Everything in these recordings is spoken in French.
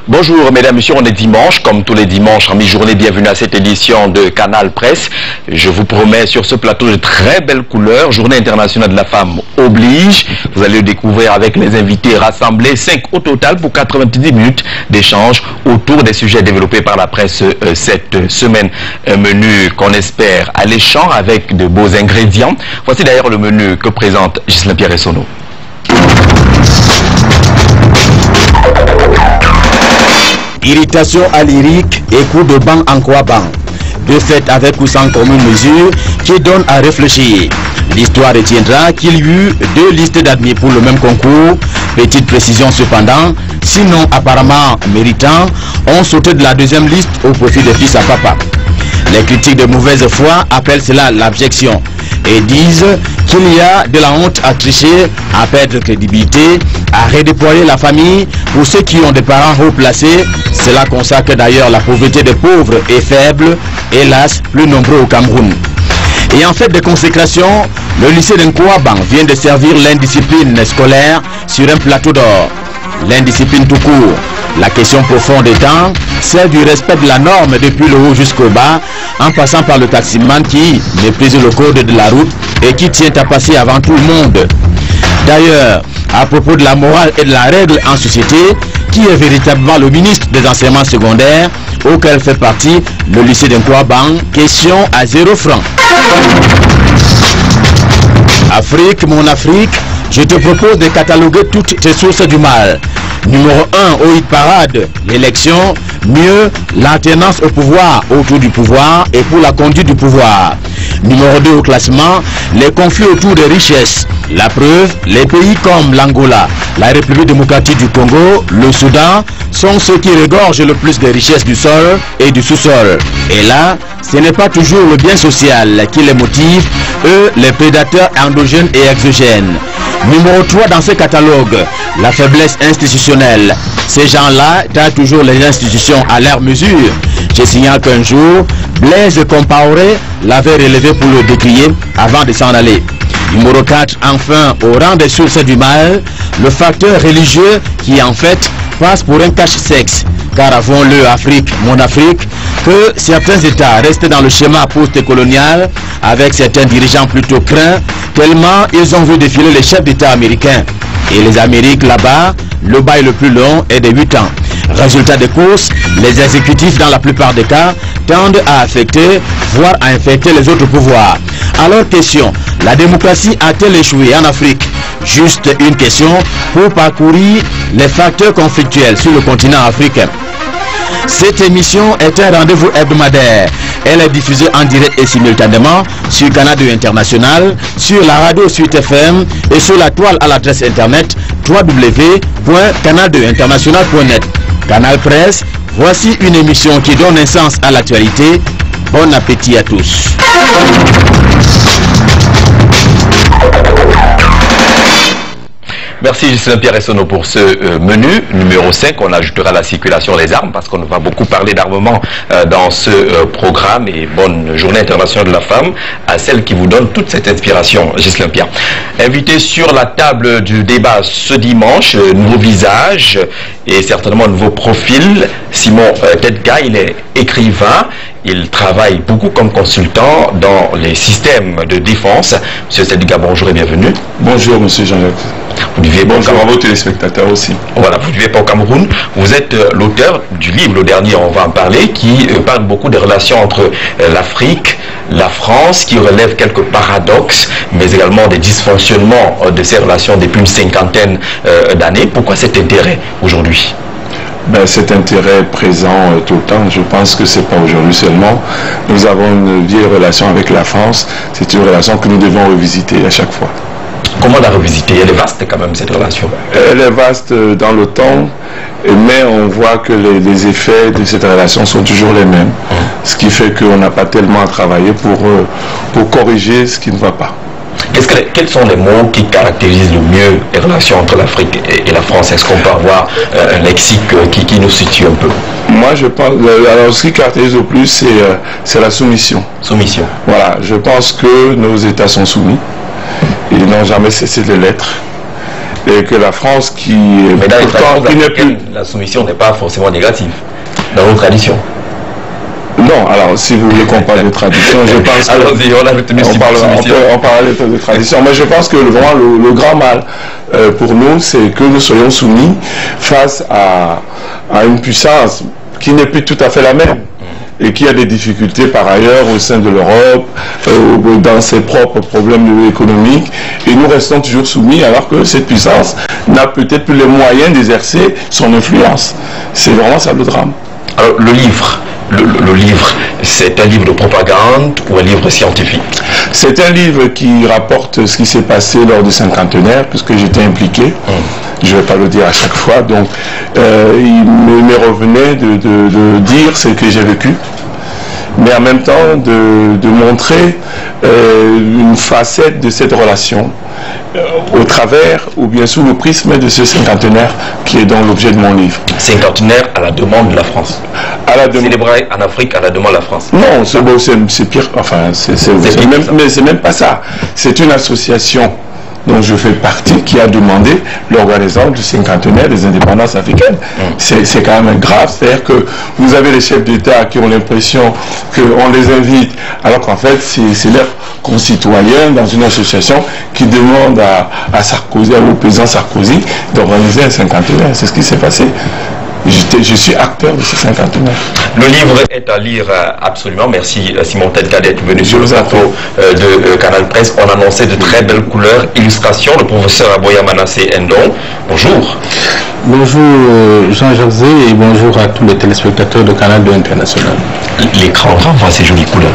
Bonjour mesdames, messieurs, on est dimanche, comme tous les dimanches en mi-journée, bienvenue à cette édition de Canal Presse. Je vous promets sur ce plateau de très belles couleurs, Journée internationale de la femme oblige. Vous allez le découvrir avec les invités rassemblés, 5 au total pour 90 minutes d'échange autour des sujets développés par la presse cette semaine. Un menu qu'on espère alléchant avec de beaux ingrédients. Voici d'ailleurs le menu que présente Ghislain Pierre Essonneau. Irritation allyrique et coup de banc en quoi banc. De fait avec ou sans commune mesure qui donne à réfléchir. L'histoire retiendra qu'il y eut 2 listes d'admis pour le même concours. Petite précision cependant, sinon apparemment méritants, ont sauté de la deuxième liste au profit des fils à papa. Les critiques de mauvaise foi appellent cela l'abjection et disent qu'il y a de la honte à tricher, à perdre crédibilité, à redéployer la famille pour ceux qui ont des parents haut placés. Cela consacre d'ailleurs la pauvreté des pauvres et faibles, hélas plus nombreux au Cameroun. Et en fait de consécration, le lycée d'Nkouaban vient de servir l'indiscipline scolaire sur un plateau d'or. L'indiscipline tout court. La question profonde étant celle du respect de la norme depuis le haut jusqu'au bas, en passant par le taximan qui méprise le code de la route et qui tient à passer avant tout le monde. D'ailleurs, à propos de la morale et de la règle en société, qui est véritablement le ministre des enseignements secondaires, auquel fait partie le lycée d'Nkouaban, question à 0 francs. Afrique, mon Afrique, je te propose de cataloguer toutes tes sources du mal. Numéro 1 au hit parade, l'élection. Mieux, l'alternance au pouvoir, autour du pouvoir et pour la conduite du pouvoir. Numéro 2 au classement, les conflits autour des richesses. La preuve, les pays comme l'Angola, la République démocratique du Congo, le Soudan, sont ceux qui regorgent le plus des richesses du sol et du sous-sol. Et là, ce n'est pas toujours le bien social qui les motive, eux, les prédateurs endogènes et exogènes. Numéro 3 dans ce catalogue, la faiblesse institutionnelle. Ces gens-là taillent toujours les institutions à leur mesure. Je signale qu'un jour, Blaise Compaoré l'avait relevé pour le décrier avant de s'en aller. Numéro 4, enfin, au rang des sources du mal, le facteur religieux qui en fait passe pour un cache-sexe. Car avouons-le, Afrique, mon Afrique, que certains États restent dans le schéma post-colonial avec certains dirigeants plutôt craints, tellement ils ont vu défiler les chefs d'État américains. Et les Amériques là-bas, le bail le plus long est de 8 ans. Résultat des courses, les exécutifs dans la plupart des cas tendent à affecter, voire à infecter les autres pouvoirs. Alors question, la démocratie a-t-elle échoué en Afrique? Juste une question pour parcourir les facteurs conflictuels sur le continent africain. Cette émission est un rendez-vous hebdomadaire. Elle est diffusée en direct et simultanément sur Canal 2 International, sur la radio Suite FM et sur la toile à l'adresse internet www.canal2international.net. Canal Presse, voici une émission qui donne un sens à l'actualité. Bon appétit à tous. Merci Ghislain Pierre Essonneau pour ce menu. Numéro 5, on ajoutera la circulation des armes parce qu'on va beaucoup parler d'armement dans ce programme. Et bonne journée internationale de la femme à celle qui vous donne toute cette inspiration, Ghislain Pierre. Invité sur la table du débat ce dimanche, nouveau visage et certainement nouveau profil. Simon Tedga, il est écrivain. Il travaille beaucoup comme consultant dans les systèmes de défense. Monsieur Tedga, bonjour et bienvenue. Bonjour Monsieur Jean-Jacques. Vous ne vivez pas au Cameroun. Bonjour à vos téléspectateurs aussi. Voilà, vous ne vivez pas au Cameroun. Vous êtes l'auteur du livre, le dernier, on va en parler, qui parle beaucoup des relations entre l'Afrique, la France, qui relève quelques paradoxes, mais également des dysfonctionnements de ces relations depuis une 50aine d'années. Pourquoi cet intérêt aujourd'hui? Cet intérêt présent tout le temps, je pense que ce n'est pas aujourd'hui seulement. Nous avons une vieille relation avec la France. C'est une relation que nous devons revisiter à chaque fois. Comment la revisiter? Elle est vaste quand même, cette relation. Elle est vaste dans le temps, mais on voit que les effets de cette relation sont toujours les mêmes. Ce qui fait qu'on n'a pas tellement à travailler pour corriger ce qui ne va pas. Quels sont les mots qui caractérisent le mieux les relations entre l'Afrique et la France? Est-ce qu'on peut avoir un lexique qui nous situe un peu? Moi, je pense, alors ce qui caractérise le plus, c'est la soumission. Soumission. Voilà, je pense que nos États sont soumis. Ils n'ont jamais cessé de l'être. et que la France qui... Mais dans les traditions qui africaines, la soumission n'est pas forcément négative, dans nos traditions. Non, alors si vous voulez qu'on parle de tradition, je pense allons-y, on a retenu on parle de tradition, mais je pense que vraiment le grand mal pour nous, c'est que nous soyons soumis face à une puissance qui n'est plus tout à fait la même et qui a des difficultés par ailleurs au sein de l'Europe, dans ses propres problèmes économiques, et nous restons toujours soumis alors que cette puissance n'a peut-être plus les moyens d'exercer son influence. C'est vraiment ça le drame. Alors le livre, c'est un livre de propagande ou un livre scientifique? C'est un livre qui rapporte ce qui s'est passé lors du cinquantenaire, puisque j'étais impliqué. Je ne vais pas le dire à chaque fois. Donc, il me revenait de dire ce que j'ai vécu, mais en même temps de montrer une facette de cette relation au travers ou bien sous le prisme de ce cinquantenaire qui est dans l'objet de mon livre. Cinquantenaire à la demande de la France. Célébré en Afrique à la demande de la France. Non, c'est pire. Enfin, mais c'est même pas ça. C'est une association dont je fais partie qui a demandé l'organisation du cinquantenaire des indépendances africaines. C'est quand même grave. C'est-à-dire que vous avez les chefs d'État qui ont l'impression qu'on les invite, alors qu'en fait, c'est leurs concitoyens dans une association qui demande à Sarkozy, au président Sarkozy, d'organiser un cinquantenaire. C'est ce qui s'est passé. Je suis acteur de ce cinquantenaire. Le livre est à lire absolument. Merci Simon Tedka d'être venu sur le plateau de Canal Presse. On annonçait de très belles couleurs, illustrations. Le professeur Aboya Manassé Ndong. Bonjour. Bonjour Jean-José et bonjour à tous les téléspectateurs de Canal 2 International. L'écran renvoie ces jolies couleurs.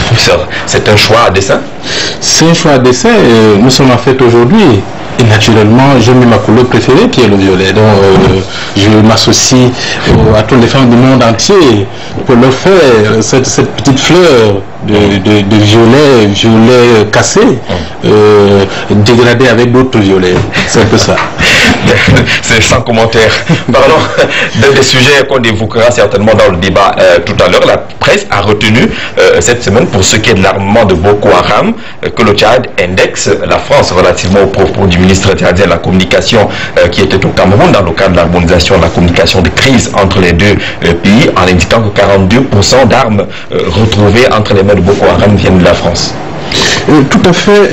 Professeur, c'est un choix à dessin? C'est un choix à dessin. Nous sommes en fête aujourd'hui. Et naturellement, j'ai mis ma couleur préférée qui est le violet. Donc, je m'associe à toutes les femmes du monde entier pour leur faire cette petite fleur de violet cassé, dégradé avec d'autres violets. C'est un peu ça. C'est sans commentaire. Parlons des sujets qu'on évoquera certainement dans le débat tout à l'heure. La presse a retenu cette semaine, pour ce qui est de l'armement de Boko Haram, que le Tchad indexe la France relativement aux propos du ministre tchadien de la communication qui était au Cameroun dans le cadre de l'harmonisation de la communication de crise entre les deux pays, en indiquant que 42% d'armes retrouvées entre les mains de Boko Haram viennent de la France. Tout à fait.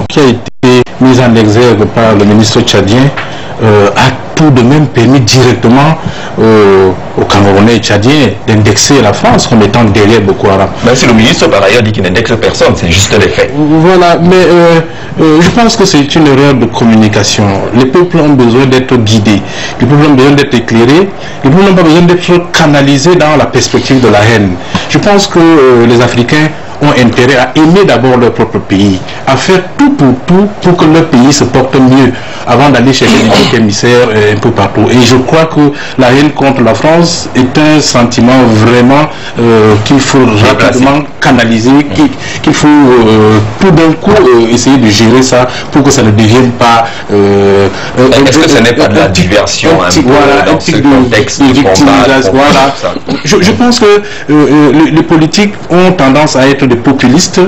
Qui a été mise en exergue par le ministre tchadien a tout de même permis directement aux Camerounais et Tchadiens d'indexer la France comme étant derrière Boko Haram. Même si le ministre par ailleurs dit qu'il n'indexe personne, c'est juste les faits. Voilà, mais je pense que c'est une erreur de communication. Les peuples ont besoin d'être guidés, les peuples ont besoin d'être éclairés, les peuples n'ont pas besoin d'être canalisés dans la perspective de la haine. Je pense que les Africains ont intérêt à aimer d'abord leur propre pays, à faire tout pour que leur pays se porte mieux avant d'aller chercher des émissaires un peu partout. Et je crois que la haine contre la France est un sentiment vraiment qu'il faut rapidement canaliser, qu'il faut tout d'un coup essayer de gérer ça pour que ça ne devienne pas... Est-ce que ce n'est pas de la diversion un peu dans ce contexte de victimisation? Voilà. Je pense que les politiques ont tendance à être des populistes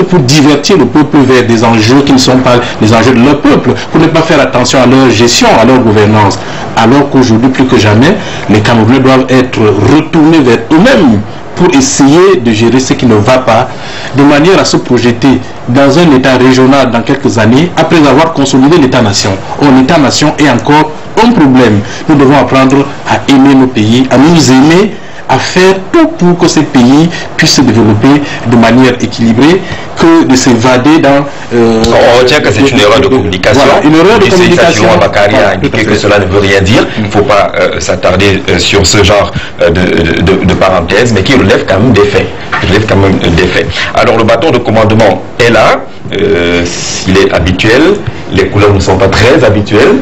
pour divertir le peuple vers des enjeux qui ne sont pas les enjeux de leur peuple, pour ne pas faire attention à leur gestion, à leur gouvernance. Alors qu'aujourd'hui, plus que jamais, les Camerounais doivent être retournés vers eux-mêmes pour essayer de gérer ce qui ne va pas, de manière à se projeter dans un État régional dans quelques années, après avoir consolidé l'État-nation. Or, l'État-nation est encore un problème. Nous devons apprendre à aimer nos pays, à nous aimer, à faire tout pour que ces pays puissent se développer de manière équilibrée, que de s'évader dans... On retient que c'est une erreur de communication. Voilà, une erreur de communication. Bakary a indiqué que cela ne veut rien dire. Il ne faut pas s'attarder sur ce genre de parenthèse, mais qui relève quand même des faits. Alors le bâton de commandement est là. Il est habituel. Les couleurs ne sont pas très habituelles.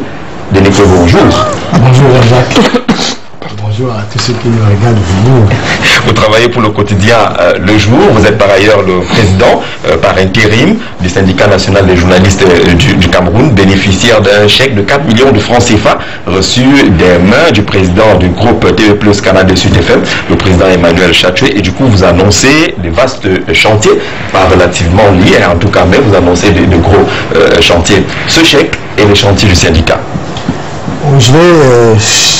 Denis, bonjour. Bonjour Jacques. bonjour à tous ceux qui nous regardent venir. Vous travaillez pour le quotidien Le Jour. Vous êtes par ailleurs le président par intérim du syndicat national des journalistes du Cameroun, bénéficiaire d'un chèque de 4 millions de francs CFA reçu des mains du président du groupe TV+ Canal Sud FM, le président Emmanuel Chatué. Et du coup, vous annoncez des vastes chantiers, pas relativement liés en tout cas, mais vous annoncez de gros chantiers. Ce chèque et les chantiers du syndicat. Je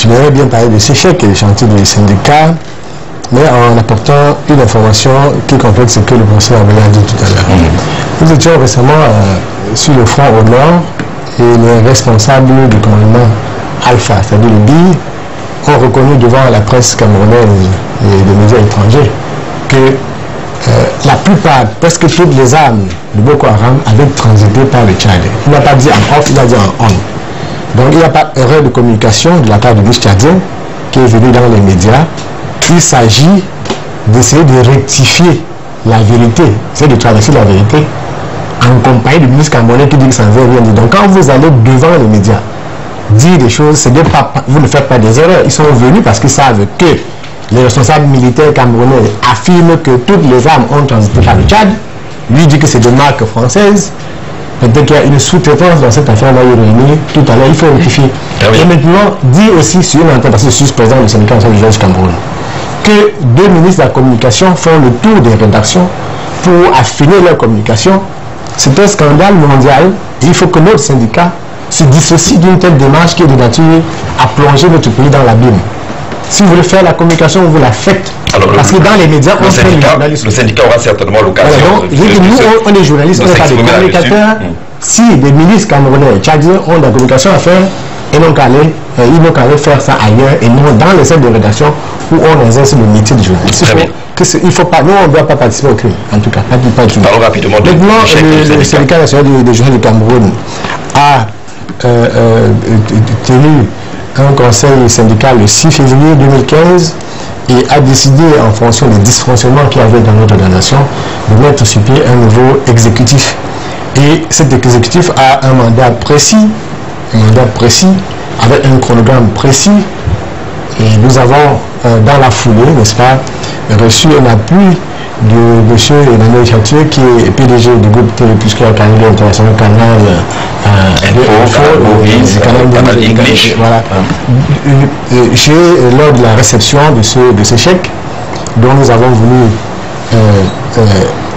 vais bien parler de ces chèques et des chantiers du syndicat, mais en apportant une information qui complète ce que le professeur a dit tout à l'heure. Nous étions récemment sur le front au nord et les responsables du commandement Alpha, c'est-à-dire le BI, ont reconnu devant la presse camerounaise et des médias étrangers que la plupart, presque toutes les armes de Boko Haram avaient transité par le Tchad. Il n'a pas dit en off, il a dit en on. Donc il n'y a pas d'erreur de communication de la part du ministre tchadien qui est venu dans les médias. Il s'agit d'essayer de rectifier la vérité, c'est de traverser la vérité en compagnie du ministre camerounais qui dit que ça ne veut rien dire. Donc quand vous allez devant les médias dire des choses, vous ne faites pas des erreurs. Ils sont venus parce qu'ils savent que les responsables militaires camerounais affirment que toutes les armes ont transité par le Tchad. Lui dit que c'est de marque française. Peut-être qu'il y a une sous-traitance dans cette affaire-là, tout à l'heure, il faut rectifier. Et maintenant, dit aussi sur une antenne, parce que je suis président du syndicat national du Cameroun, que deux ministres de la communication font le tour des rédactions pour affiner leur communication. C'est un scandale mondial et il faut que notre syndicat se dissocie d'une telle démarche qui est de nature à plonger notre pays dans l'abîme. Si vous voulez faire la communication, vous la faites. Alors, parce que dans les médias, on fait le journalisme. Le syndicat aura certainement l'occasion. Nous, on est journalistes, on n'est pas des communicateurs. Si des ministres camerounais, tchadiens ont de la communication à faire, ils n'ont qu'à aller faire ça ailleurs et non dans les salles de rédaction où on exerce le métier de journaliste. Il faut pas, nous, on ne doit pas participer au crime, en tout cas. Pas du tout. Parlons rapidement de maintenant, le syndicat national des journalistes du Cameroun a tenu un conseil syndical le 6 février 2015 et a décidé, en fonction des dysfonctionnements qu'il y avait dans notre organisation, de mettre sur pied un nouveau exécutif. Et cet exécutif a un mandat précis, avec un chronogramme précis. Et nous avons, dans la foulée, n'est-ce pas, reçu un appui de M. Emmanuel Chatué, qui est PDG du groupe TV+, Canal International, Canal Canal English. Voilà. Lors de la réception de ce chèque, dont nous avons voulu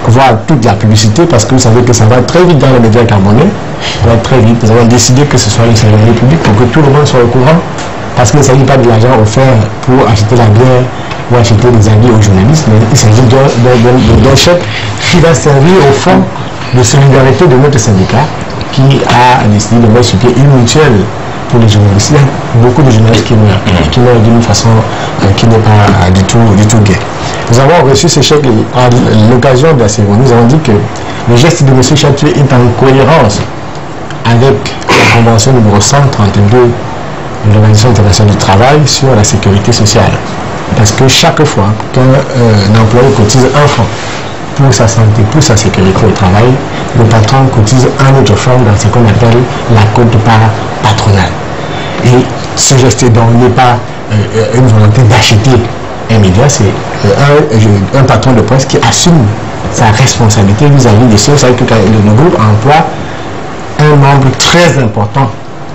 voir toute la publicité, parce que vous savez que ça va très vite dans les médias camerounais, ça va très vite. Nous avons décidé que ce soit le service public pour que tout le monde soit au courant, parce qu'il ne s'agit pas de l'argent offert pour acheter la bière ou acheter des habits aux journalistes, mais il s'agit d'un chèque qui va servir au fond de solidarité de notre syndicat qui a décidé de mettre sur pied une mutuelle pour les journalistes. Il y a beaucoup de journalistes qui meurent d'une façon qui n'est pas du tout gaie. Nous avons reçu ce chèque à l'occasion de la cérémonie. Nous avons dit que le geste de M. Chatué est en cohérence avec la convention numéro 132 de l'Organisation internationale du travail sur la sécurité sociale. Parce que chaque fois qu'un employé cotise un franc pour sa santé, pour sa sécurité au travail, le patron cotise un autre franc dans ce qu'on appelle la quote-part patronale. Et ce geste donc n'est pas une volonté d'acheter un média, c'est un patron de presse qui assume sa responsabilité vis-à-vis des choses. C'est-à-dire que le groupe emploie un nombre très important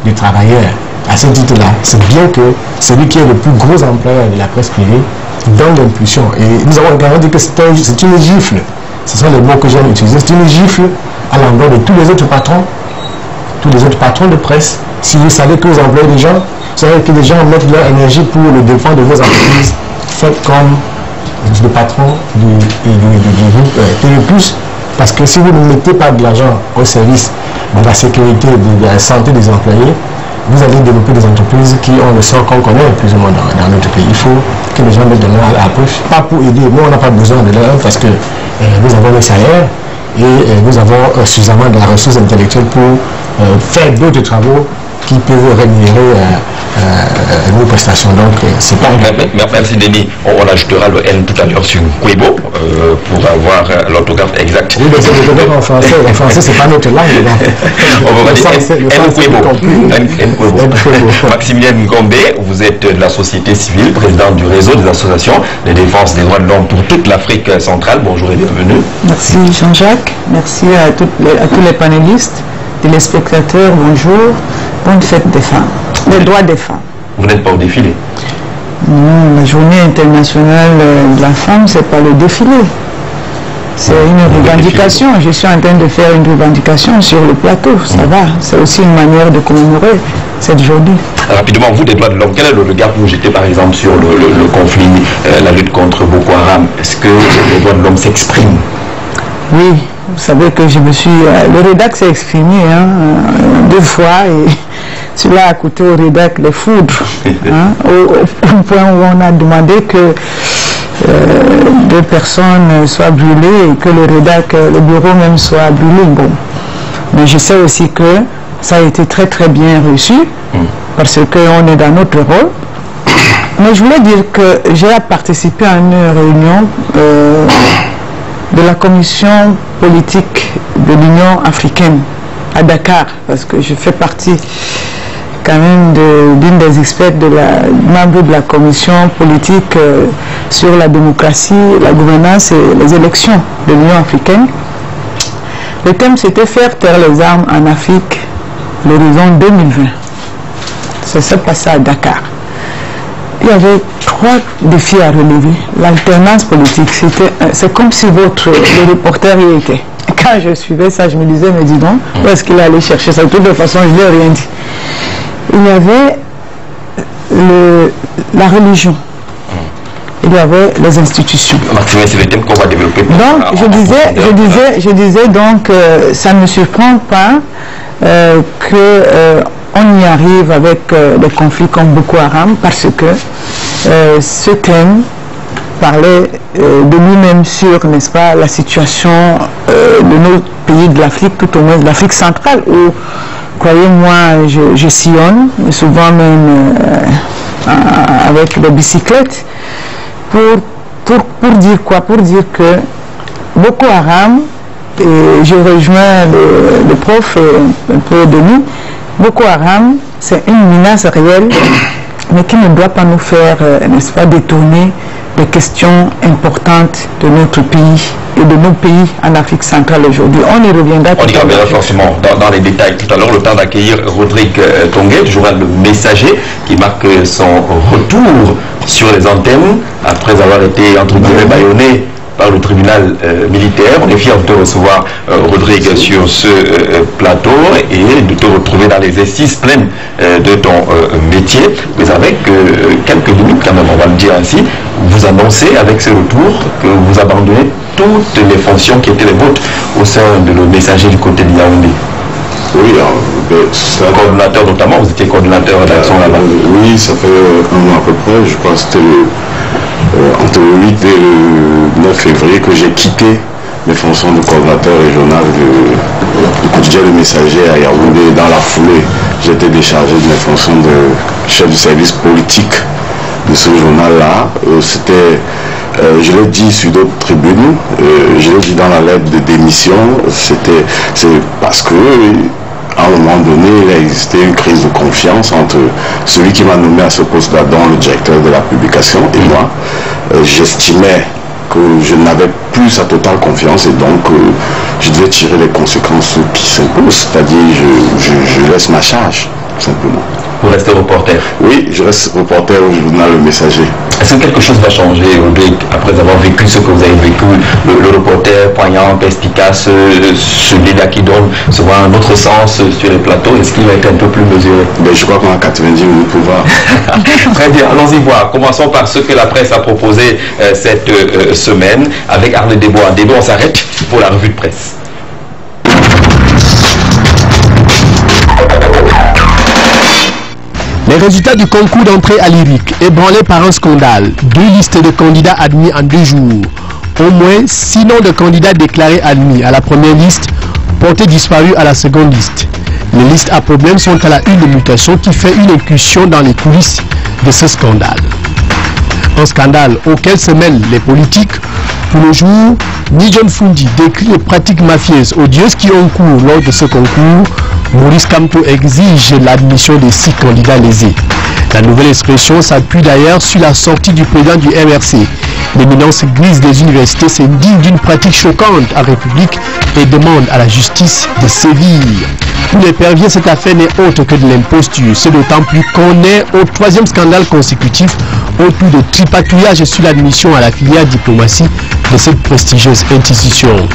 de travailleurs. À ce titre-là, c'est bien que celui qui est le plus gros employeur de la presse privée donne l'impulsion. Et nous avons également dit que c'est une gifle. Ce sont les mots que j'aime utiliser. C'est une gifle à l'endroit de tous les autres patrons de presse. Si vous savez que vous employez des gens, vous savez que les gens mettent leur énergie pour le défense de vos entreprises. Faites comme le patron du groupe TV+, parce que si vous ne mettez pas de l'argent au service de la sécurité, de la santé des employés, vous allez développer des entreprises qui ont le sort qu'on connaît plus ou moins dans notre pays. Il faut que les gens mettent de l'argent à la poche, pas pour aider. Nous, on n'a pas besoin de leur parce que nous avons le salaire et nous avons suffisamment de la ressource intellectuelle pour faire d'autres travaux qui peuvent rémunérer nos prestations. Donc, c'est pas... Merci Denis. On ajoutera le N tout à l'heure sur Kouébo pour avoir l'orthographe exact. Oui, mais c'est l'orthographe en français. En français, c'est pas notre langue. On va dire Maximilien Ngombe, vous êtes de la société civile, président du réseau des associations de défense des droits de l'homme pour toute l'Afrique centrale. Bonjour et bienvenue. Merci Jean-Jacques. Merci à tous les panélistes, téléspectateurs. Bonjour. Bonne fête des femmes. Les droits des femmes. Vous n'êtes pas au défilé? Non, la journée internationale de la femme, c'est pas le défilé. C'est une revendication. Je suis en train de faire une revendication sur le plateau. Ça va. C'est aussi une manière de commémorer cette journée. Rapidement, vous, des droits de l'homme, quel est le regard que vous jetez par exemple sur le conflit, la lutte contre Boko Haram? Est-ce que les droits de l'homme s'expriment? Oui, vous savez que je me suis... le rédac s'est exprimé 2 fois et cela a coûté au rédac les foudres. Au point où on a demandé que 2 personnes soient brûlées et que le rédac, le bureau même soit brûlé. Bon. Mais je sais aussi que ça a été très très bien reçu parce qu'on est dans notre rôle. Mais je voulais dire que j'ai participé à une réunion de la commission politique de l'Union africaine à Dakar, parce que je fais partie quand même d'une des experts membres de la commission politique sur la démocratie, la gouvernance et les élections de l'Union africaine. Le thème c'était faire taire les armes en Afrique, l'horizon 2020. Ça s'est passé à Dakar. Il y avait 3 défis à relever. L'alternance politique, c'est comme si le reporter y était. Quand je suivais ça, je me disais, mais dis donc, où est-ce qu'il allait chercher ça? De toute façon, je ne lui ai rien dit. Il y avait la religion. Il y avait les institutions. C'est le thème qu'on va développer. Donc, je disais donc, ça ne me surprend pas qu'on y arrive avec des conflits comme Boko Haram, parce que ce thème parlait de lui-même sur, n'est-ce pas, la situation de nos pays de l'Afrique, tout au moins de l'Afrique centrale, où, croyez-moi, je sillonne, souvent même avec des bicyclettes, pour dire quoi? Pour dire que Boko Haram, et je rejoins le prof un peu de nous, Boko Haram, c'est une menace réelle, mais qui ne doit pas nous faire, n'est-ce pas, détourner des questions importantes de notre pays et de nos pays en Afrique centrale aujourd'hui. On y reviendra tout à l'heure. On y reviendra forcément dans les détails tout à l'heure. Le temps d'accueillir Rodrigue Tonguet, du journal Le Messager, qui marque son retour sur les antennes après avoir été, entre guillemets, bâillonné par le tribunal militaire. On est fiers de te recevoir, Rodrigue, sur ce plateau et de te retrouver dans les exercices pleins de ton métier. Mais avec quelques minutes, quand même, on va le dire ainsi, vous annoncez avec ce retour que vous abandonnez toutes les fonctions qui étaient les vôtres au sein de Le Messager du côté de Yaoundé. Oui, coordonnateur notamment, vous étiez coordonnateur d'action là-bas. Oui, ça fait 1 an à peu près, je crois que c'était entre le 8 et le 9 février que j'ai quitté mes fonctions de coordonnateur régional du quotidien Le Messager à Yaoundé. Dans la foulée, j'étais déchargé de mes fonctions de chef du service politique de ce journal-là. C'était, je l'ai dit sur d'autres tribunes, je l'ai dit dans la lettre de démission, c'est parce que à un moment donné, il a existé une crise de confiance entre celui qui m'a nommé à ce poste-là, dont le directeur de la publication, et moi. J'estimais que je n'avais plus sa totale confiance et donc je devais tirer les conséquences qui s'imposent, c'est-à-dire je laisse ma charge, simplement. Vous restez reporter? Oui, je reste reporter au journal Le Messager. Est-ce que quelque chose va changer, Rodrigue, après avoir vécu ce que vous avez vécu, le reporter poignant, perspicace, celui-là qui donne souvent un autre sens sur les plateaux, est-ce qu'il va être un peu plus mesuré? Je crois qu'on a 90 minutes pour voir. Très bien, allons-y voir. Commençons par ce que la presse a proposé cette semaine avec Arnaud Desbois. Desbois, on s'arrête pour la revue de presse. Les résultats du concours d'entrée à l'IRIC, ébranlés par un scandale. 2 listes de candidats admis en 2 jours. Au moins 6 noms de candidats déclarés admis à la première liste, portés disparus à la seconde liste. Les listes à problème sont à la une de Mutation qui fait une incursion dans les coulisses de ce scandale. Un scandale auquel se mêlent les politiques. Pour le jour, Nijon Fundi décrit les pratiques mafieuses odieuses qui ont cours lors de ce concours. Maurice Kamto exige l'admission des 6 candidats lésés. La nouvelle expression s'appuie d'ailleurs sur la sortie du président du MRC. L'éminence grise des universités s'indigne d'une pratique choquante en République et demande à la justice de sévir. Pour les perviers, cette affaire n'est autre que de l'imposture. C'est d'autant plus qu'on est au 3e scandale consécutif autour de tripatouillage sur l'admission à la filière diplomatie de cette prestigieuse institution.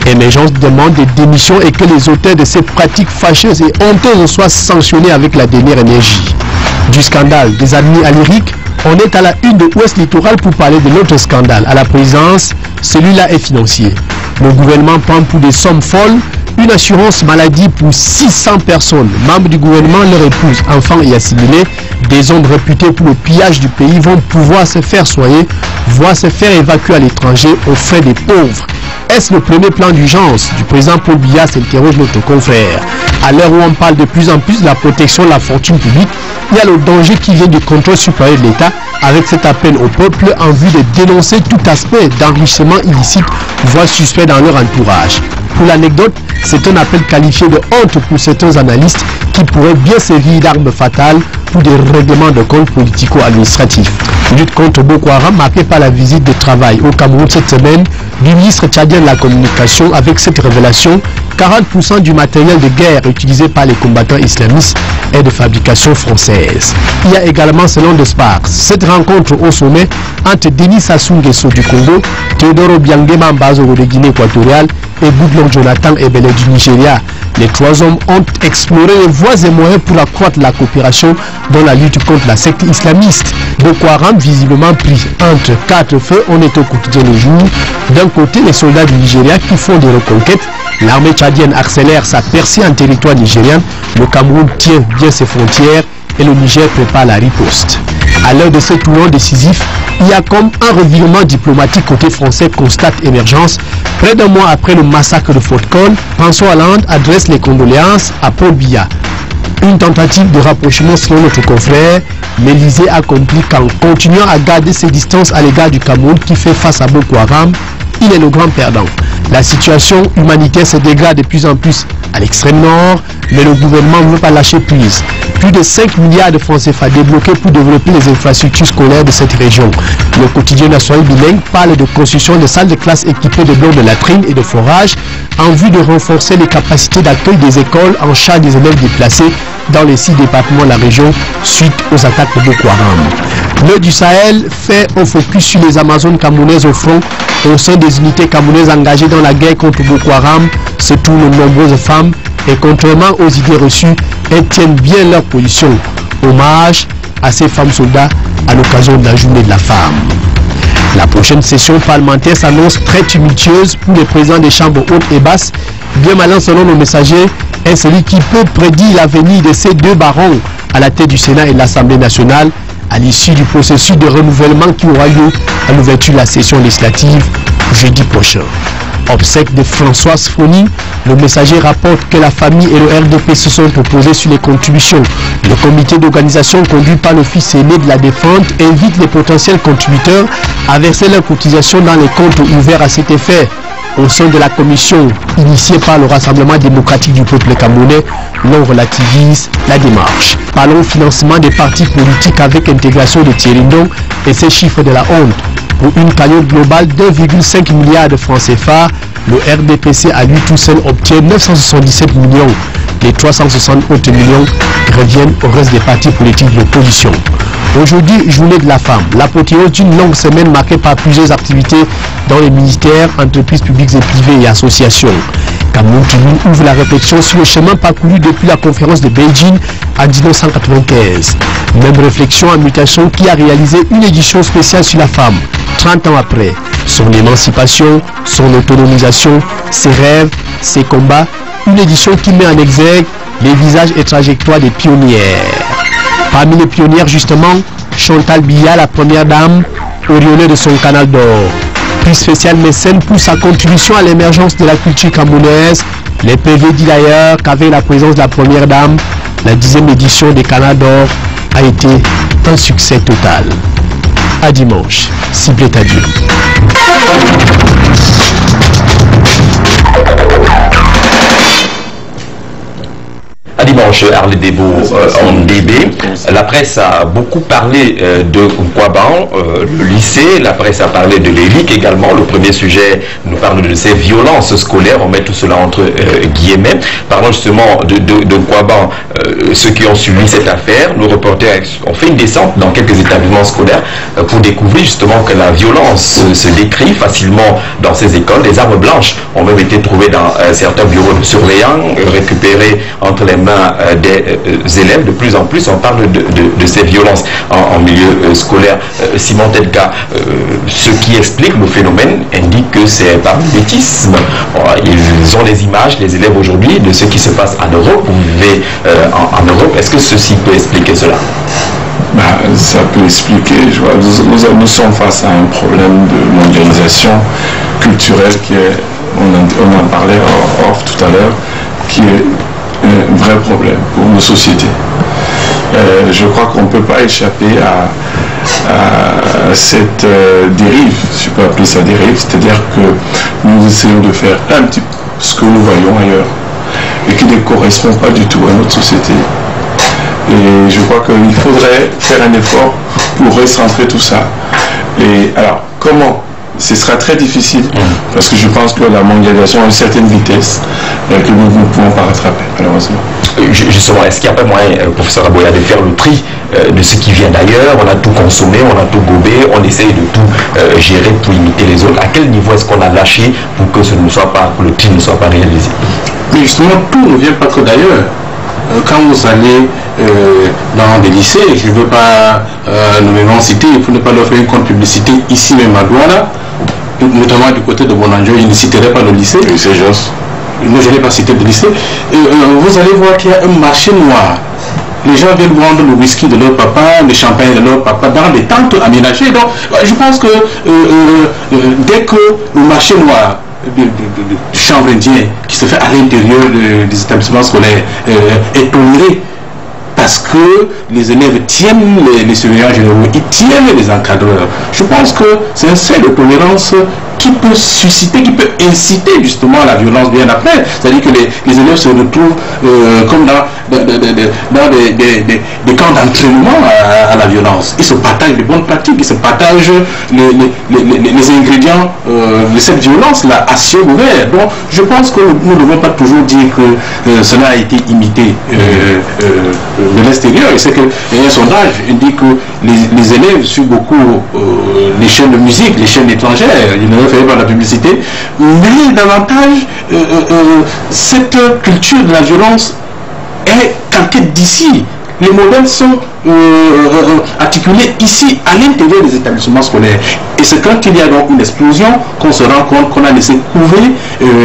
Émergence demande des démissions et que les auteurs de ces pratiques fâcheuses et honteuses soient sanctionnés avec la dernière énergie. Du scandale des admis à l'IRIC, on est à la une de Ouest Littoral pour parler de l'autre scandale. À la présidence, celui-là est financier. Le gouvernement prend pour des sommes folles une assurance maladie pour 600 personnes. Membres du gouvernement, leurs épouses, enfants et assimilés, des hommes réputés pour le pillage du pays vont pouvoir se faire soigner, voire se faire évacuer à l'étranger aux frais des pauvres. Est-ce le premier plan d'urgence du président Paul Biya, s'interroge notre confrère. À l'heure où on parle de plus en plus de la protection de la fortune publique, il y a le danger qui vient du contrôle supérieur de l'État avec cet appel au peuple en vue de dénoncer tout aspect d'enrichissement illicite, voire suspect dans leur entourage. Pour l'anecdote, c'est un appel qualifié de honte pour certains analystes qui pourraient bien servir d'arme fatale pour des règlements de comptes politico-administratifs. Lutte contre Boko Haram marquée par la visite de travail au Cameroun cette semaine du ministre tchadien de la communication avec cette révélation: 40% du matériel de guerre utilisé par les combattants islamistes est de fabrication française. Il y a également, selon The Sparks, cette rencontre au sommet entre Denis Sassou Nguesso du Congo, Théodore Obiang Mbazoro de Guinée équatoriale et Goodluck Jonathan Ebele du Nigeria. Les 3 hommes ont exploré les voies et moyens pour accroître la coopération dans la lutte contre la secte islamiste. Boko Haram, visiblement pris entre 4 feux, on est au quotidien le jour. D'un côté, les soldats du Nigeria qui font des reconquêtes. L'armée tchadienne accélère sa percée en territoire nigérien. Le Cameroun tient bien ses frontières et le Niger prépare la riposte. À l'heure de ce tournant décisif, il y a comme un revirement diplomatique côté français, constate Émergence. Près d'un mois après le massacre de Fort Cole, François Hollande adresse les condoléances à Paul Biya. Une tentative de rapprochement selon notre confrère, l'Élysée accomplit qu'en continuant à garder ses distances à l'égard du Cameroun qui fait face à Boko Haram, il est le grand perdant. La situation humanitaire se dégrade de plus en plus à l'extrême nord, mais le gouvernement ne veut pas lâcher prise. Plus de 5 milliards de francs CFA débloqués pour développer les infrastructures scolaires de cette région. Le quotidien national bilingue parle de construction de salles de classe équipées de blocs de latrines et de forage en vue de renforcer les capacités d'accueil des écoles en charge des élèves déplacés dans les 6 départements de la région suite aux attaques de Boko Haram. L'heure du Sahel fait un focus sur les Amazones camerounaises au front. Au sein des unités camerounaises engagées dans la guerre contre Boko Haram se trouvent de nombreuses femmes et contrairement aux idées reçues, elles tiennent bien leur position. Hommage à ces femmes soldats à l'occasion de la journée de la femme. La prochaine session parlementaire s'annonce très tumultueuse pour les présidents des chambres hautes et basses. Bien malin selon nos messagers est celui qui peut prédire l'avenir de ces 2 barons à la tête du Sénat et de l'Assemblée nationale à l'issue du processus de renouvellement qui aura lieu à l'ouverture de la session législative jeudi prochain. Obsèque de Françoise Foni, le messager rapporte que la famille et le RDP se sont opposés sur les contributions. Le comité d'organisation conduit par le fils aîné de la défunte invite les potentiels contributeurs à verser leurs cotisations dans les comptes ouverts à cet effet. Au sein de la commission initiée par le Rassemblement démocratique du peuple camerounais, l'on relativise la démarche. Parlons financement des partis politiques avec intégration de Thierry Ndong et ses chiffres de la honte. Pour une cagnotte globale d'1,5 milliard de francs CFA, le RDPC à lui tout seul obtient 977 millions. Les 360 autres millions reviennent au reste des partis politiques de l'opposition. Aujourd'hui, journée de la femme, l'apothéose d'une longue semaine marquée par plusieurs activités dans les ministères, entreprises publiques et privées et associations. Cameroun Tribune ouvre la réflexion sur le chemin parcouru depuis la conférence de Beijing en 1995. Même réflexion en Mutation qui a réalisé une édition spéciale sur la femme, 30 ans après. Son émancipation, son autonomisation, ses rêves, ses combats. Une édition qui met en exergue les visages et trajectoires des pionnières. Parmi les pionnières justement, Chantal Biya, la première dame, auréolée de son canal d'or. Prix spécial mécène pour sa contribution à l'émergence de la culture camerounaise. Les PV dit d'ailleurs qu'avec la présence de la première dame, la 10e édition des Canards d'Or a été un succès total. À dimanche, si plaît à Dieu. À dimanche, Arlé Debo en DB. La presse a beaucoup parlé de Nkwaban, le lycée. La presse a parlé de l'élite également. Le premier sujet nous parle de ces violences scolaires. On met tout cela entre guillemets. Parlons justement de Nkwaban. Ceux qui ont suivi cette affaire, nos reporters ont fait une descente dans quelques établissements scolaires pour découvrir justement que la violence se décrit facilement dans ces écoles. Des armes blanches ont même été trouvées dans certains bureaux de surveillants, récupérées entre les mains des élèves. De plus en plus, on parle de ces violences en milieu scolaire. Simon Telka, ce qui explique le phénomène indique que c'est par mimétisme. Ils ont les images, les élèves aujourd'hui, de ce qui se passe en Europe. Vous vivez en Europe. Est-ce que ceci peut expliquer cela? Ça peut expliquer. Nous sommes face à un problème de mondialisation culturelle qui est, on en parlait off tout à l'heure, qui est un vrai problème pour nos sociétés. Je crois qu'on ne peut pas échapper à cette dérive, je peux appeler ça dérive, c'est-à-dire que nous essayons de faire un petit peu ce que nous voyons ailleurs et qui ne correspond pas du tout à notre société. Et je crois qu'il faudrait faire un effort pour recentrer tout ça. Et alors, comment? Ce sera très difficile parce que je pense que la mondialisation a une certaine vitesse que nous ne pouvons pas rattraper, malheureusement. Justement, est-ce qu'il n'y a pas moyen, professeur Aboya, de faire le tri de ce qui vient d'ailleurs? On a tout consommé, on a tout gobé, on essaye de tout gérer pour imiter les autres. À quel niveau est-ce qu'on a lâché pour que ce ne soit pas, le tri ne soit pas réalisé? Mais justement, tout ne vient pas que d'ailleurs. Quand vous allez dans des lycées, je ne veux pas nommer mon cité pour ne pas leur faire une contre-publicité ici même à Douala, notamment du côté de Bonanjo, je ne citerai pas le lycée. Oui, c'est juste. Moi, je n'ai pas cité de lycée. Vous allez voir qu'il y a un marché noir. Les gens viennent vendre le whisky de leur papa, le champagne de leur papa dans des tentes aménagées. Donc, je pense que dès que le marché noir du chanvre indien qui se fait à l'intérieur des établissements scolaires est toléré, parce que les élèves tiennent les surveillants généraux, ils tiennent les encadreurs. Je pense que c'est un seuil de tolérance qui peut susciter, qui peut inciter justement à la violence bien après. C'est-à-dire que les élèves se retrouvent comme dans des camps d'entraînement à la violence. Ils se partagent les bonnes pratiques, ils se partagent les ingrédients de cette violence-là à ciel ouvert. Donc je pense que nous ne devons pas toujours dire que cela a été imité de l'extérieur. Et c'est que un sondage indique que les élèves suivent beaucoup les chaînes de musique, les chaînes étrangères. Ils ne fait pas la publicité, mais davantage cette culture de la violence est calquée d'ici. Les modèles sont articulés ici, à l'intérieur des établissements scolaires. Et c'est quand il y a donc une explosion qu'on se rend compte qu'on a laissé couver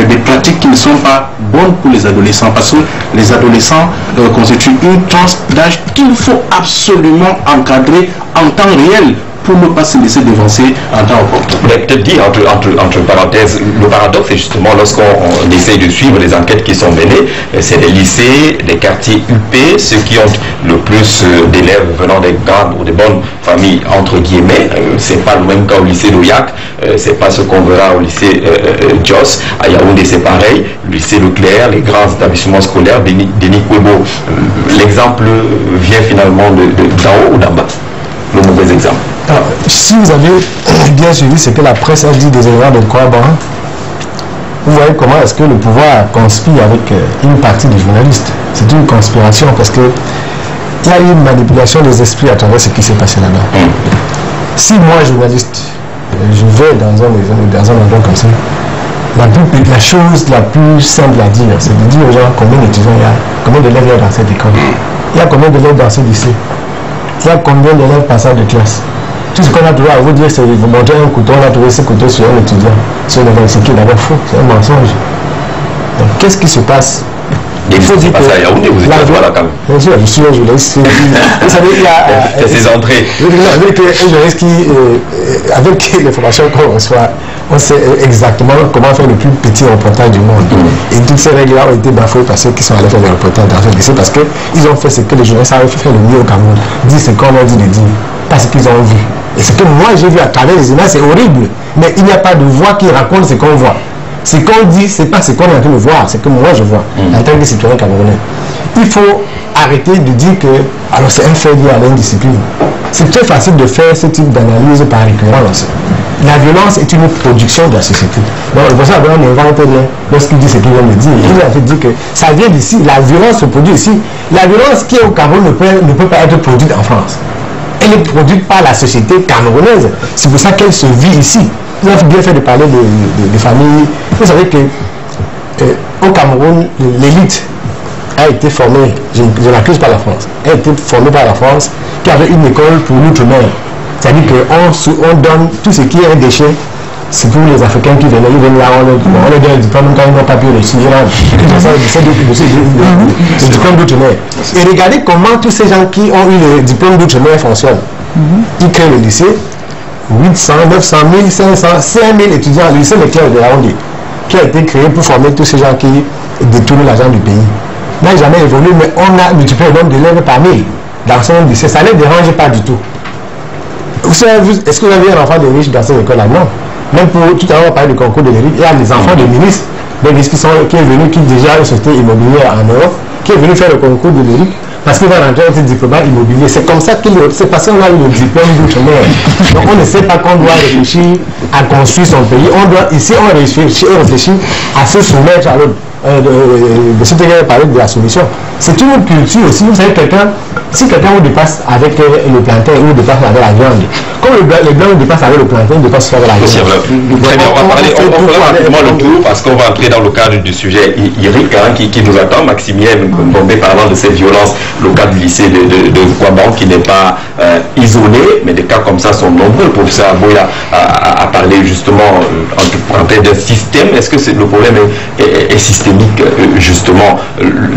des pratiques qui ne sont pas bonnes pour les adolescents. Parce que les adolescents constituent une tranche d'âge qu'il faut absolument encadrer en temps réel pour ne pas se laisser dévancer en temps opportun. Vous avez peut-être dit, entre parenthèses, le paradoxe, c'est justement lorsqu'on essaye de suivre les enquêtes qui sont menées, c'est des lycées, des quartiers UP, ceux qui ont le plus d'élèves venant des grandes ou des bonnes familles, entre guillemets. C'est pas le même cas au lycée d'Oyac, c'est pas ce qu'on verra au lycée Jos. À Yaoundé, c'est pareil. Le lycée Leclerc, les grands établissements scolaires, Denis Kwebo. L'exemple vient finalement d'en haut ou d'en bas? Le mauvais exemple. Alors, si vous avez bien suivi ce que la presse a dit des erreurs de Nkwaban, vous voyez comment est-ce que le pouvoir conspire avec une partie des journalistes. C'est une conspiration parce que il y a eu une manipulation des esprits à travers ce qui s'est passé là-bas. Si moi, journaliste, je vais dans un endroit comme ça, la chose la plus simple à dire, c'est de dire aux gens combien d'étudiants il y a, combien d'élèves il y a dans cette école, il y a combien d'élèves dans ce lycée, il y a combien d'élèves passage de classe. Tout ce qu'on a trouvé à vous dire, c'est de vous montrer un couteau, on a trouvé ce couteau sur un étudiant, sur une ce qui est d'abord faux, c'est un mensonge. Donc qu'est-ce qui se passe? Il faut dire que ça à Yaoundé, vous êtes là quand même. Bien sûr, je suis un journaliste. Vous savez, il y a... C'est ses entrées. Un journaliste qui avec l'information qu'on reçoit, on sait exactement comment faire le plus petit reportage du monde. Et toutes ces règles-là ont été bafouées par ceux qui sont allés faire des reportages dans ce lycée parce qu'ils ont fait ce que les journalistes avaient fait le mieux au Cameroun. Dire ce qu'on a dit de dire, pas ce qu'ils ont vu. Et ce que moi j'ai vu à travers les images, c'est horrible. Mais il n'y a pas de voix qui raconte ce qu'on voit. Ce qu'on dit, c'est pas ce qu'on est en train de voir, c'est que moi je vois, en tant que citoyen camerounais. Il faut arrêter de dire que, alors c'est un fait lié à l'indiscipline. C'est très facile de faire ce type d'analyse par récurrence. La violence est une production de la société. Donc, pour ça, on invente rien lorsqu'il dit ce qu'il vient de dire. Il a fait dire que ça vient d'ici, la violence se produit ici. La violence qui est au Cameroun ne peut pas être produite en France. Elle est produite par la société camerounaise. C'est pour ça qu'elle se vit ici. Vous avez bien fait de parler de familles. Vous savez que au Cameroun, l'élite a été formée, je n'accuse pas la France, a été formée par la France qui avait une école pour l'outre-mer. C'est-à-dire qu'on donne tout ce qui est un déchet, c'est pour les Africains qui viennent, là, on leur donne le diplôme quand ils n'ont pas pu réussir. Le diplôme d'outre-mer. Et regardez comment tous ces gens qui ont eu le diplôme d'outre-mer fonctionnent. Ils créent le lycée, 800, 900, 1500, 5000 étudiants, le lycée Leclerc de Yaoundé, qui a été créé pour former tous ces gens qui détournent l'argent du pays. N'a jamais évolué, mais on a multiplié le nombre d'élèves par 1000 dans son lycée. Ça ne les dérange pas du tout. Est-ce que vous avez un enfant de riche dans cette école-là? Non. Même pour tout à l'heure, on parlait du concours de l'élite, il y a des enfants de ministres, des ministres qui est venu, qui déjà ont société immobilière en Europe, qui est venu faire le concours de l'élite parce qu'il va rentrer avec un diplôme immobilier. C'est comme ça que ces personnes ont eu le diplôme d'outre-mer. Donc on ne sait pas qu'on doit réfléchir à construire son pays. Ici, on réfléchit à se soumettre à l'autre. De ce que j'ai parlé de la solution. C'est une culture aussi. Vous savez, si quelqu'un vous dépasse avec le plantain, ou dépasse avec la viande, comme les blancs dépassent avec le plantain, ils dépassent avec la viande. Très bien, on fera rapidement le tour parce qu'on va entrer dans le cadre du sujet Eric qui nous attend. Maximilien Bombé parlant de ces violences, le cas du lycée de Kouaban qui n'est pas isolé, mais des cas comme ça sont nombreux. Le professeur Aboya a parlé justement en termes d'un système. Est-ce que le problème est systémique? Justement,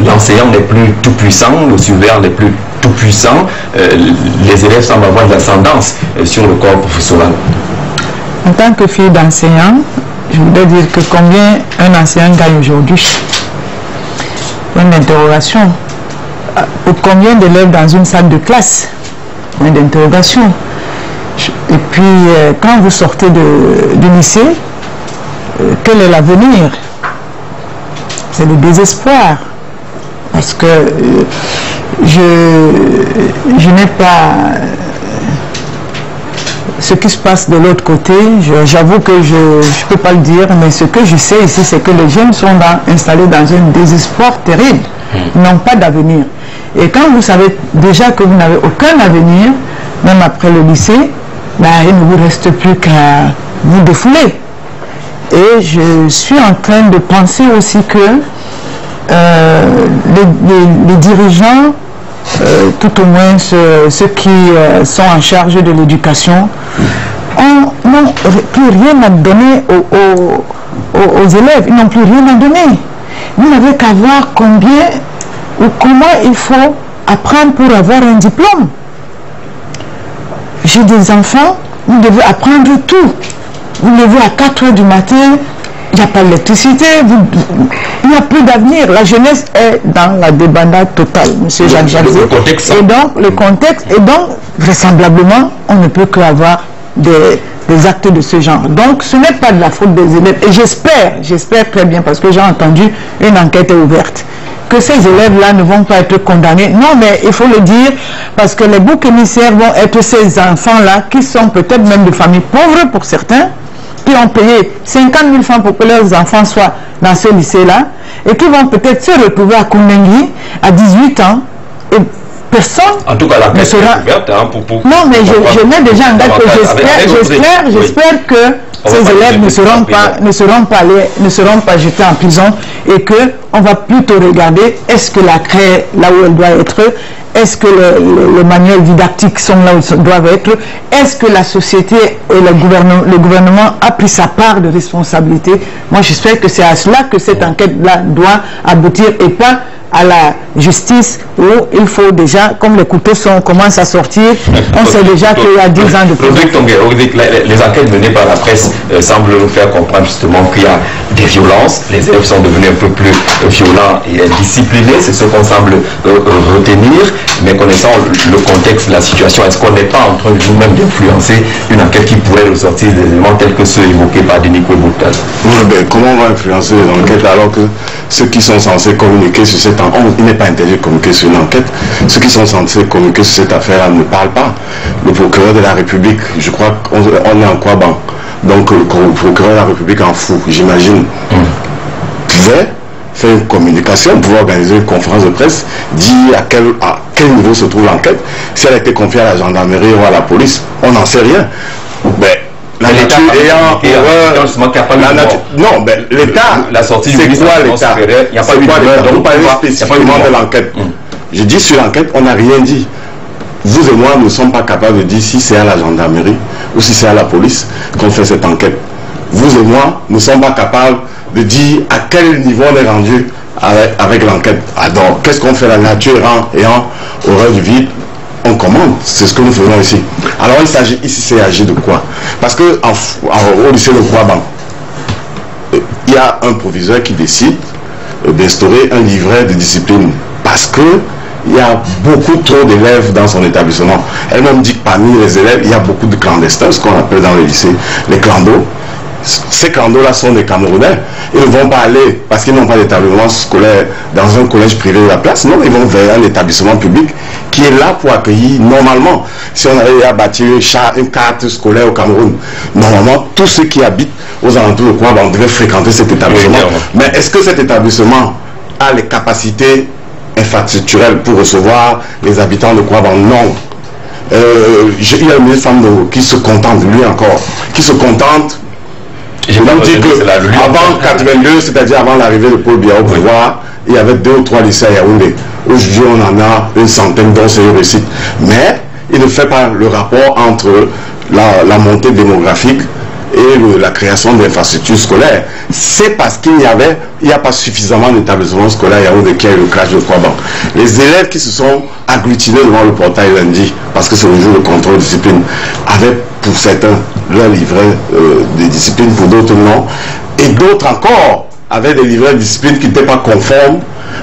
l'enseignant n'est plus tout puissant, le surveillant n'est plus tout puissant, les élèves semblent avoir de l'ascendance sur le corps professoral. En tant que fille d'enseignant, je voudrais dire que combien un enseignant gagne aujourd'hui? Une interrogation. Pour combien d'élèves dans une salle de classe? Une d'interrogation. Et puis, quand vous sortez du lycée, quel est l'avenir? C'est le désespoir. Parce que je n'ai pas ce qui se passe de l'autre côté. J'avoue que je ne peux pas le dire, mais ce que je sais ici, c'est que les jeunes sont installés dans un désespoir terrible. Ils n'ont pas d'avenir. Et quand vous savez déjà que vous n'avez aucun avenir, même après le lycée, ben, il ne vous reste plus qu'à vous défouler. Et je suis en train de penser aussi que les dirigeants, tout au moins ceux qui sont en charge de l'éducation, n'ont plus rien à donner aux élèves. Ils n'ont plus rien à donner. Vous n'avez qu'à voir combien ou comment il faut apprendre pour avoir un diplôme. J'ai des enfants, vous devez apprendre tout. Vous levez à 4 h du matin, il n'y a pas d'électricité, il n'y a plus d'avenir. La jeunesse est dans la débandade totale, M. Jacques Jarzé. Et donc, le contexte, et donc, vraisemblablement, on ne peut qu'avoir des actes de ce genre. Donc, ce n'est pas de la faute des élèves. Et j'espère très bien, parce que j'ai entendu une enquête ouverte, que ces élèves-là ne vont pas être condamnés. Non, mais il faut le dire, parce que les boucs émissaires vont être ces enfants-là, qui sont peut-être même de familles pauvres pour certains, qui ont payé 50 000 francs pour que leurs enfants soient dans ce lycée-là, et qui vont peut-être se retrouver à Koundengui à 18 ans, et personne en tout cas, la ne sera... ouverte, hein, Non, mais je mets déjà en date que j'espère que ces élèves ne seront pas jetés en prison, et qu'on va plutôt regarder est-ce que la craie là où elle doit être, est-ce que les manuels didactiques sont là où ils doivent être, est-ce que la société et le gouvernement a pris sa part de responsabilité. Moi j'espère que c'est à cela que cette enquête-là doit aboutir, et pas à la justice où il faut déjà, comme les couteaux commencent à sortir, on sait déjà qu'il y a 10 ans de problème. Les enquêtes menées par la presse semblent nous faire comprendre justement qu'il y a des violences, les élèves sont devenus un peu plus violents et disciplinés, c'est ce qu'on semble retenir, mais connaissant le contexte, la situation, est-ce qu'on n'est pas en train de nous-mêmes d'influencer une enquête qui pourrait ressortir des éléments tels que ceux évoqués par Denis Kouéboutal? Comment on va influencer les enquêtes alors que ceux qui sont censés communiquer sur cette enquête, il n'est pas interdit de communiquer sur une enquête, ceux qui sont censés communiquer sur cette affaire ne parlent pas. Le procureur de la République, je crois qu'on est en quoi ban? Donc le procureur de la République en fou, j'imagine, pouvait faire une communication, pouvait organiser une conférence de presse, dire à quel niveau se trouve l'enquête, si elle a été confiée à la gendarmerie ou à la police, on n'en sait rien. Mais la nature ayant non, mais l'État, c'est quoi l'État? Il n'y a pas eu de vous parlez spécifiquement de l'enquête. Je dis sur l'enquête, on n'a rien dit. Vous et moi, nous ne sommes pas capables de dire si c'est à la gendarmerie ou si c'est à la police qu'on fait cette enquête. Vous et moi, nous ne sommes pas capables de dire à quel niveau on est rendu avec l'enquête. Alors, qu'est-ce qu'on fait? La nature ayant horreur du vide, on commande. C'est ce que nous faisons ici. Alors, il s'agit ici, c'est agir de quoi? Parce que au lycée de Kouaban, il y a un proviseur qui décide d'instaurer un livret de discipline parce que il y a beaucoup trop d'élèves dans son établissement. Elle-même dit que parmi les élèves, il y a beaucoup de clandestins, ce qu'on appelle dans le lycée les clandos. Ces clandos-là sont des Camerounais. Ils ne vont pas aller, parce qu'ils n'ont pas d'établissement scolaire, dans un collège privé de la place. Non, ils vont vers un établissement public qui est là pour accueillir normalement. Si on avait à bâtir une carte scolaire au Cameroun, normalement, tous ceux qui habitent aux alentours de Kouaban, on devait fréquenter cet établissement. Mais est-ce que cet établissement a les capacités infrastructurelles pour recevoir les habitants de Kouaban? Non. Il y a le ministre Famno qui se contente, lui encore, qui se contente. Je vous dis que avant 82, c'est-à-dire avant l'arrivée de Paul Biya au pouvoir, il y avait 2 ou 3 lycées à Yaoundé. Aujourd'hui, on en a une centaine dont c'est réussi. Mais il ne fait pas le rapport entre la montée démographique et la création d'infrastructures scolaires. C'est parce qu'il n'y a pas suffisamment d'établissements scolaires à Yaoundé qui a eu le crash de Kouaban. Les élèves qui se sont agglutinés devant le portail lundi, parce que c'est le jour de contrôle de discipline, avaient pour certains leur livret de discipline, pour d'autres non, et d'autres encore avaient des livrets de discipline qui n'étaient pas conformes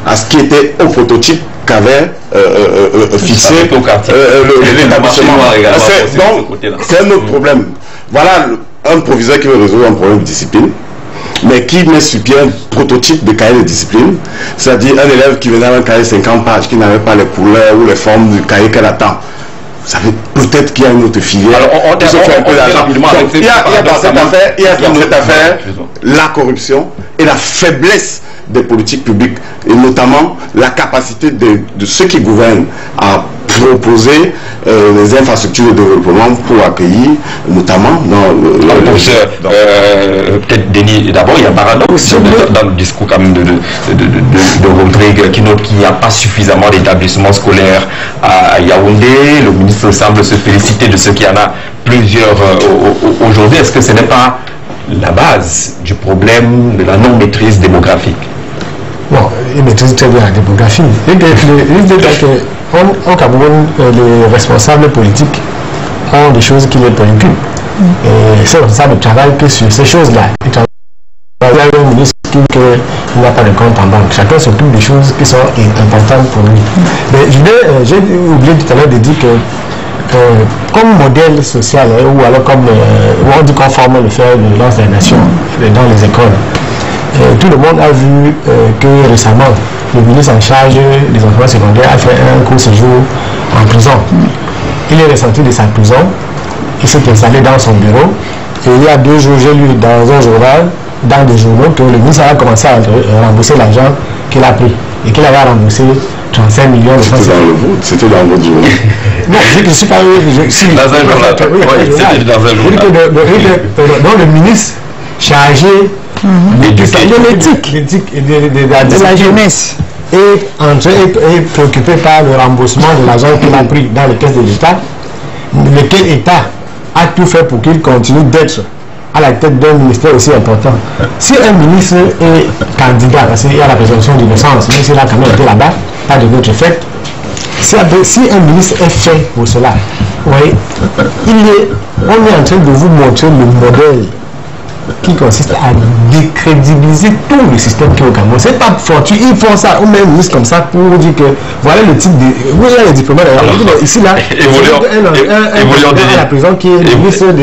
à ce qui était au prototype qu'avait fixé l'établissement. Donc c'est un autre problème. Voilà un proviseur qui veut résoudre un problème de discipline, mais qui met sur pied un prototype de cahier de discipline, c'est-à-dire un élève qui venait avec un cahier 50 pages, qui n'avait pas les couleurs ou les formes du cahier qu'elle attend. Ça veut peut-être qu'il y a une autre filière. Alors on se fait un peu rapidement. Il y a dans cette affaire la corruption et la faiblesse des politiques publiques, et notamment la capacité de ceux qui gouvernent à proposer les infrastructures de développement pour accueillir, notamment dans le professeur, peut-être Denis, d'abord il y a un paradoxe dans le discours quand même de Rodrigue qui note qu'il n'y a pas suffisamment d'établissements scolaires à Yaoundé. Le ministre semble se féliciter de ce qu'il y en a plusieurs aujourd'hui. Est-ce que ce n'est pas la base du problème de la non-maîtrise démographique? Bon, il maîtrise très bien la démographie. Au Cameroun, les responsables politiques ont des choses qui les préoccupent. Et c'est ça le travail que sur ces choses-là. Il y a un ministre qui n'a pas de compte en banque. Chacun s'occupe des choses qui sont importantes pour lui. Mais j'ai oublié tout à l'heure de dire que comme modèle social, ou alors comme on dit qu'on forme le fer de lance des nations dans les écoles, tout le monde a vu que récemment, le ministre en charge des enseignements secondaires a fait un court séjour en prison. Il est ressorti de sa prison, il s'est installé dans son bureau, et il y a 2 jours, j'ai lu dans un journal, dans des journaux, que le ministre a commencé à rembourser l'argent qu'il a pris, et qu'il avait remboursé 35 millions de francs. C'était dans votre journal. Non, je ne suis pas... Dans un journal. C'était dans un journal. Donc le ministre chargé de l'éthique et de la jeunesse est préoccupé par le remboursement de l'argent qu'il a pris dans les caisses de l'État, lequel État a tout fait pour qu'il continue d'être à la tête d'un ministère aussi important. Si un ministre est candidat, parce qu'il y a la présomption d'innocence, même s'il a quand même été là-bas, pas de votre fait, si un ministre est fait pour cela, oui, on est en train de vous montrer le modèle qui consiste à décrédibiliser tout le système qui est au Cameroun. C'est pas fortuit, ils font ça, ou même ministre comme ça pour dire que voilà le type de... Oui, il y a les diplomates d'ailleurs. Ici, là, un à la prison qui est le ministre de...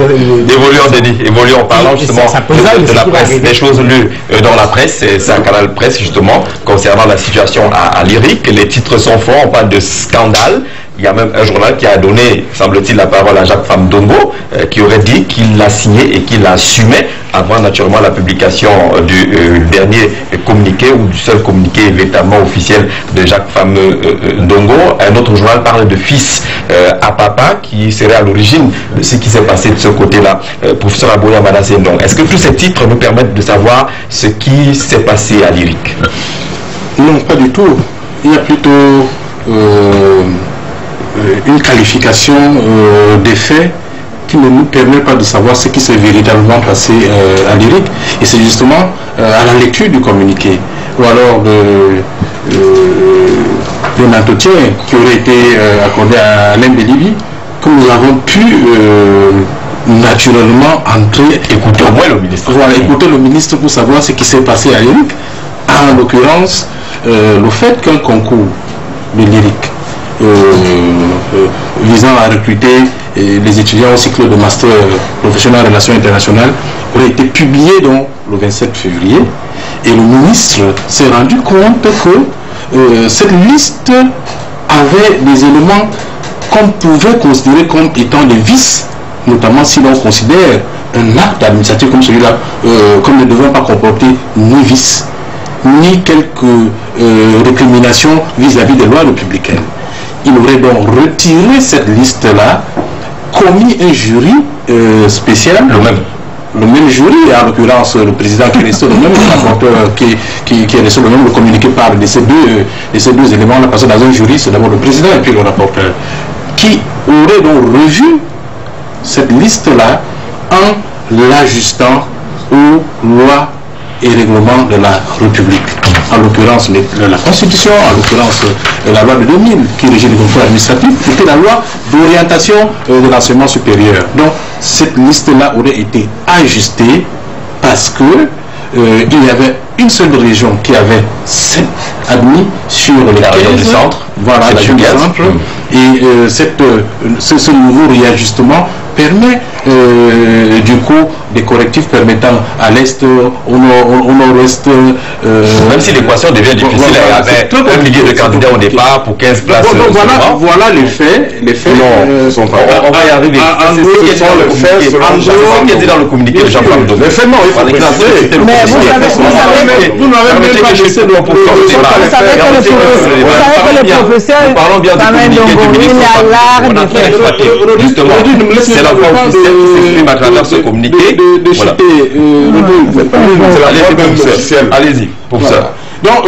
Évoluons, parlant justement de la presse, des choses lues dans la presse, c'est un canal presse justement, concernant la situation à Lyrique. Les titres sont forts, on parle de scandale. Il y a même un journal qui a donné, semble-t-il, la parole à Jacques Famdongo, qui aurait dit qu'il l'a signé et qu'il l'assumait avant naturellement la publication du dernier communiqué ou du seul communiqué véritablement officiel de Jacques Famdongo. Un autre journal parle de fils à papa qui serait à l'origine de ce qui s'est passé de ce côté-là. Professeur Aboya Madasendon, est-ce que tous ces titres nous permettent de savoir ce qui s'est passé à Lyrique? Non, pas du tout. Il y a plutôt... une qualification des faits qui ne nous permet pas de savoir ce qui s'est véritablement passé à Lyrique. Et c'est justement à la lecture du communiqué ou alors d'un entretien qui aurait été accordé à Alain Bélibi que nous avons pu naturellement entrer, écouter au moins le ministre. Voilà, écouter le ministre pour savoir ce qui s'est passé à Lyrique. En l'occurrence, le fait qu'un concours de Lyrique visant à recruter les étudiants au cycle de master professionnel en relations internationales aurait été publié donc le 27 février et le ministre s'est rendu compte que cette liste avait des éléments qu'on pouvait considérer comme étant des vices, notamment si l'on considère un acte administratif comme celui-là comme ne devant pas comporter ni vices ni quelques récriminations vis-à-vis des lois républicaines. Il aurait donc retiré cette liste-là, commis un jury spécial, le même jury, en l'occurrence le président qui est resté le même, le rapporteur qui est resté le même, le communiqué parle de ces deux éléments-là, parce que dans un jury, c'est d'abord le président et puis le rapporteur, qui aurait donc revu cette liste-là en l'ajustant aux lois et règlements de la République. En l'occurrence la Constitution, en l'occurrence la loi de 2000 qui régit les concours administratifs, c'était la loi d'orientation de l'enseignement supérieur. Donc cette liste-là aurait été ajustée parce que il y avait une seule région qui avait 7 admis sur les 15. La région du centre. Voilà, la région du centre. Et ce nouveau réajustement permet du coup des correctifs permettant à l'est, au nord-ouest. Même si l'équation devient difficile, il y avait 1 millier de candidats au départ pour 15 places. Donc voilà les faits. Les faits sont pas. On va y arriver. C'est ce qui est dit dans le communiqué de Jean-Claude Domé. Les faits, non, il faut préciser. Mais vous n'avez même pas laissé le professeur. Vous savez que le professeur, quand même, il a l'art de faire. Justement, c'est la fois où il s'exprime à travers ce communiqué. Allez-y, pour ça. Donc,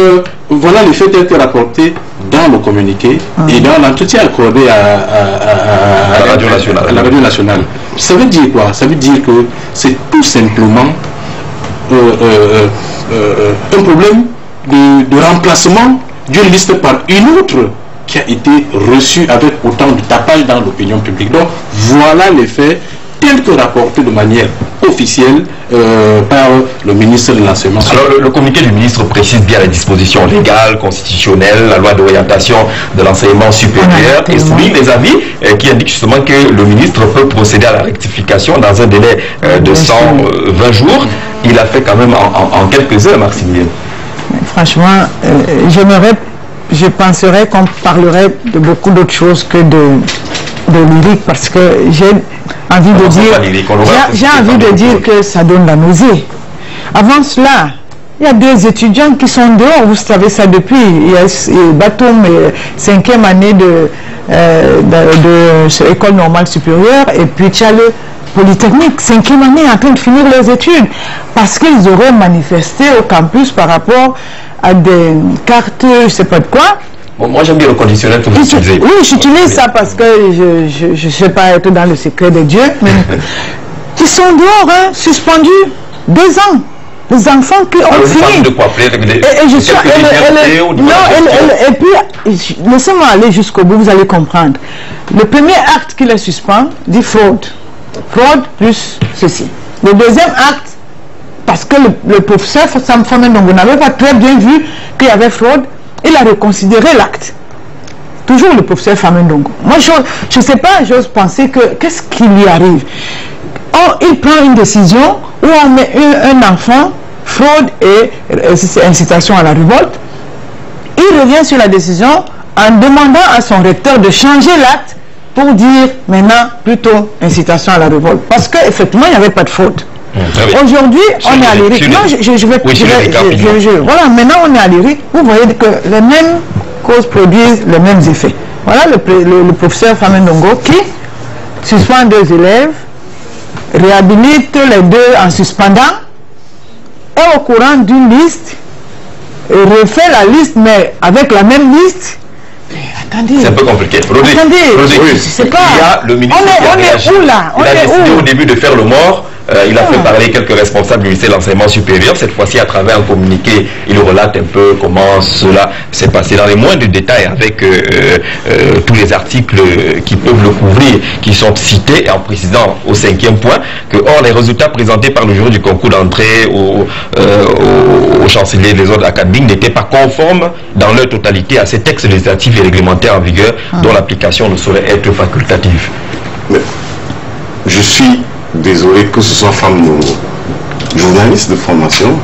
voilà les faits tels que rapportés dans le communiqué et dans l'entretien accordé à la radio nationale. Ça veut dire quoi? Ça veut dire que c'est tout simplement un problème de remplacement d'une liste par une autre qui a été reçue avec autant de tapage dans l'opinion publique. Donc voilà les faits tels que rapportés de manière officielle par le ministre de l'Enseignement supérieur. Alors le communiqué du ministre précise bien les dispositions légales, constitutionnelles, la loi d'orientation de l'enseignement supérieur et souligne les avis qui indiquent justement que le ministre peut procéder à la rectification dans un délai de 120 jours. Il a fait quand même en quelques heures, Maximilien. Franchement, je penserais qu'on parlerait de beaucoup d'autres choses que de Lyrique, parce que j'ai envie de dire que ça donne la nausée. Avant cela, il y a des étudiants qui sont dehors, vous savez ça depuis. Il y a Batoum, 5e année de école normale supérieure, et puis tu as le Polytechnique, 5e année en train de finir leurs études, parce qu'ils auraient manifesté au campus par rapport à des cartes, je ne sais pas de quoi. Bon, moi j'aime bien le conditionnel que vous utilisez. Oui, j'utilise ça parce que je ne sais pas être dans le secret de Dieu. Mais qui sont dehors, hein, suspendus 2 ans. Les enfants qui ont fini. De quoi, et je suis et puis, laissez-moi aller jusqu'au bout, vous allez comprendre. Le premier acte qui les suspend dit fraude. Fraude plus ceci. Le deuxième acte, parce que le professeur Sam Famendongo n'avait pas très bien vu qu'il y avait fraude, il a reconsidéré l'acte. Toujours le professeur Famendongo. Moi, je ne sais pas, j'ose penser que qu'est-ce qui lui arrive. Il prend une décision où on met un enfant, fraude et incitation à la révolte. Il revient sur la décision en demandant à son recteur de changer l'acte pour dire maintenant plutôt incitation à la révolte. Parce qu'effectivement, il n'y avait pas de faute. Aujourd'hui, on est à l'IRIC. Non, voilà, maintenant on est à l'IRIC. Vous voyez que les mêmes causes produisent les mêmes effets. Voilà le professeur Famendongo qui suspend 2 élèves, réhabilite les 2 en suspendant, et au courant d'une liste, refait la liste, mais avec la même liste. Attendez. C'est un peu compliqué. Attendez, je sais pas. Il y a le ministre on est où là? Il a décidé au début de faire le mort. Il a fait parler quelques responsables du ministère de l'enseignement supérieur. Cette fois-ci, à travers un communiqué, il relate un peu comment cela s'est passé dans les moindres détails avec tous les articles qui peuvent le couvrir, qui sont cités, en précisant au 5e point que, or, les résultats présentés par le jury du concours d'entrée au chancelier des ordres académiques n'étaient pas conformes dans leur totalité à ces textes législatifs et réglementaires en vigueur dont l'application ne saurait être facultative. Mais je suis désolé que ce soit Famendongo, journaliste de formation,